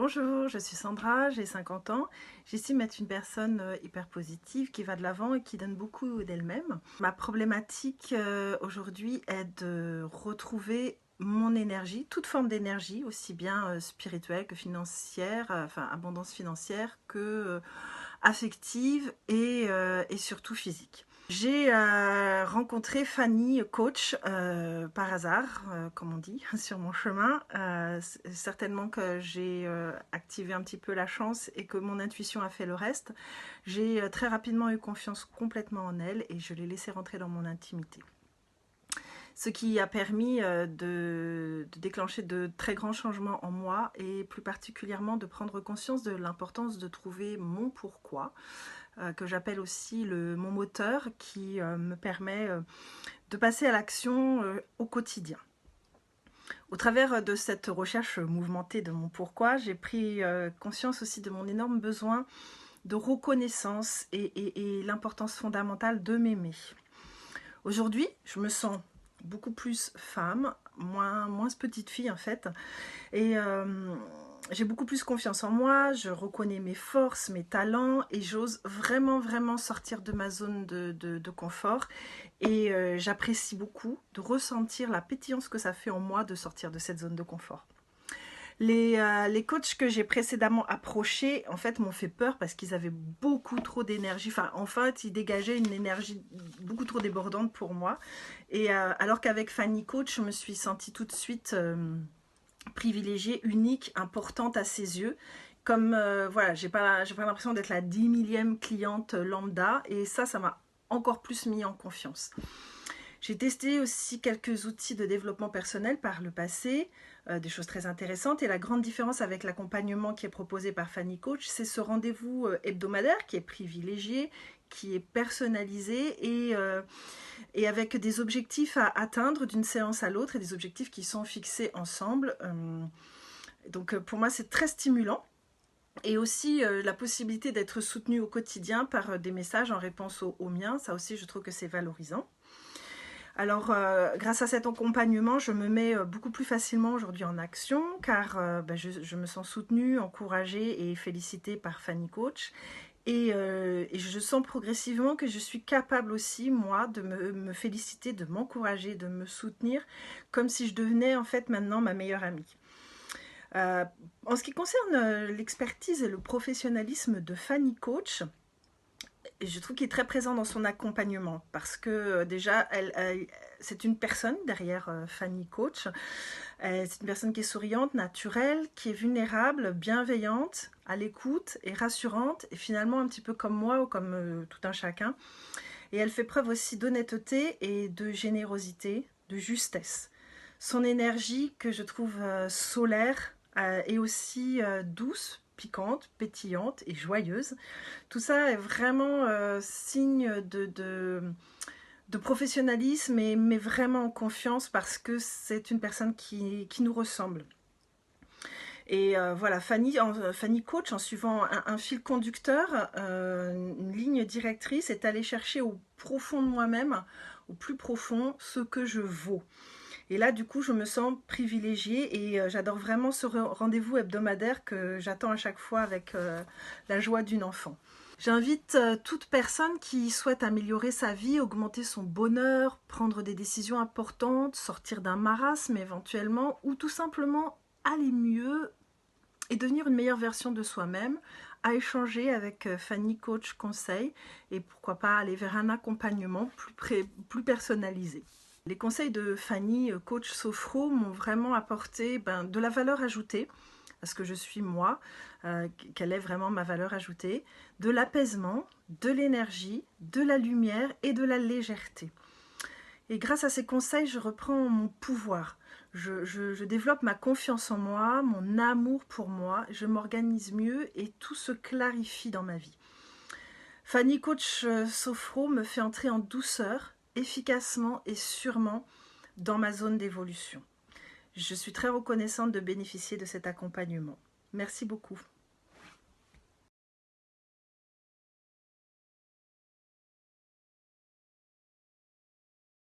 Bonjour, je suis Sandra, j'ai 50 ans. J'estime être une personne hyper positive, qui va de l'avant et qui donne beaucoup d'elle-même. Ma problématique aujourd'hui est de retrouver mon énergie, toute forme d'énergie, aussi bien spirituelle que financière, enfin abondance financière que affective et surtout physique. J'ai rencontré Fanny, coach, par hasard, comme on dit, sur mon chemin. Certainement que j'ai activé un petit peu la chance et que mon intuition a fait le reste. J'ai très rapidement eu confiance complètement en elle et je l'ai laissée rentrer dans mon intimité. Ce qui a permis de déclencher de très grands changements en moi et plus particulièrement de prendre conscience de l'importance de trouver mon pourquoi, que j'appelle aussi mon moteur qui me permet de passer à l'action au quotidien. Au travers de cette recherche mouvementée de mon pourquoi, j'ai pris conscience aussi de mon énorme besoin de reconnaissance et l'importance fondamentale de m'aimer. Aujourd'hui, je me sens beaucoup plus femme, moins petite fille en fait, et j'ai beaucoup plus confiance en moi, je reconnais mes forces, mes talents et j'ose vraiment sortir de ma zone de confort et j'apprécie beaucoup de ressentir la pétillance que ça fait en moi de sortir de cette zone de confort. Les coachs que j'ai précédemment approchés, en fait, m'ont fait peur parce qu'ils avaient beaucoup trop d'énergie. Enfin, en fait, ils dégageaient une énergie beaucoup trop débordante pour moi. Et alors qu'avec Fanny Coach, je me suis sentie tout de suite privilégiée, unique, importante à ses yeux. Comme, voilà, j'ai pas l'impression d'être la 10 millième cliente lambda. Et ça m'a encore plus mis en confiance. J'ai testé aussi quelques outils de développement personnel par le passé, des choses très intéressantes. Et la grande différence avec l'accompagnement qui est proposé par Fanny Coach, c'est ce rendez-vous hebdomadaire qui est privilégié, qui est personnalisé et avec des objectifs à atteindre d'une séance à l'autre et des objectifs qui sont fixés ensemble. Donc pour moi, c'est très stimulant. Et aussi la possibilité d'être soutenu au quotidien par des messages en réponse aux miens. Ça aussi, je trouve que c'est valorisant. Alors, grâce à cet accompagnement, je me mets beaucoup plus facilement aujourd'hui en action car je me sens soutenue, encouragée et félicitée par Fanny Coach. Et je sens progressivement que je suis capable aussi, moi, de me féliciter, de m'encourager, de me soutenir, comme si je devenais en fait maintenant ma meilleure amie. En ce qui concerne l'expertise et le professionnalisme de Fanny Coach, et je trouve qu'il est très présent dans son accompagnement parce que déjà, c'est une personne derrière Fanny Coach. C'est une personne qui est souriante, naturelle, qui est vulnérable, bienveillante, à l'écoute et rassurante et finalement un petit peu comme moi ou comme tout un chacun. Et elle fait preuve aussi d'honnêteté et de générosité, de justesse. Son énergie que je trouve solaire est aussi douce, piquante, pétillante et joyeuse. Tout ça est vraiment signe de professionnalisme, mais vraiment en confiance parce que c'est une personne qui nous ressemble. Et voilà, Fanny Coach, en suivant un fil conducteur, une ligne directrice, est allée chercher au profond de moi-même, au plus profond, ce que je vaux. Et là, du coup, je me sens privilégiée et j'adore vraiment ce rendez-vous hebdomadaire que j'attends à chaque fois avec la joie d'une enfant. J'invite toute personne qui souhaite améliorer sa vie, augmenter son bonheur, prendre des décisions importantes, sortir d'un marasme éventuellement, ou tout simplement aller mieux et devenir une meilleure version de soi-même, à échanger avec Fanny Coach Conseil et pourquoi pas aller vers un accompagnement plus personnalisé. Les conseils de Fanny Coach Sophro m'ont vraiment apporté de la valeur ajoutée, parce que je suis moi, quelle est vraiment ma valeur ajoutée, de l'apaisement, de l'énergie, de la lumière et de la légèreté. Et grâce à ces conseils, je reprends mon pouvoir. Je développe ma confiance en moi, mon amour pour moi, je m'organise mieux et tout se clarifie dans ma vie. Fanny Coach Sophro me fait entrer en douceur, efficacement et sûrement dans ma zone d'évolution. Je suis très reconnaissante de bénéficier de cet accompagnement. Merci beaucoup.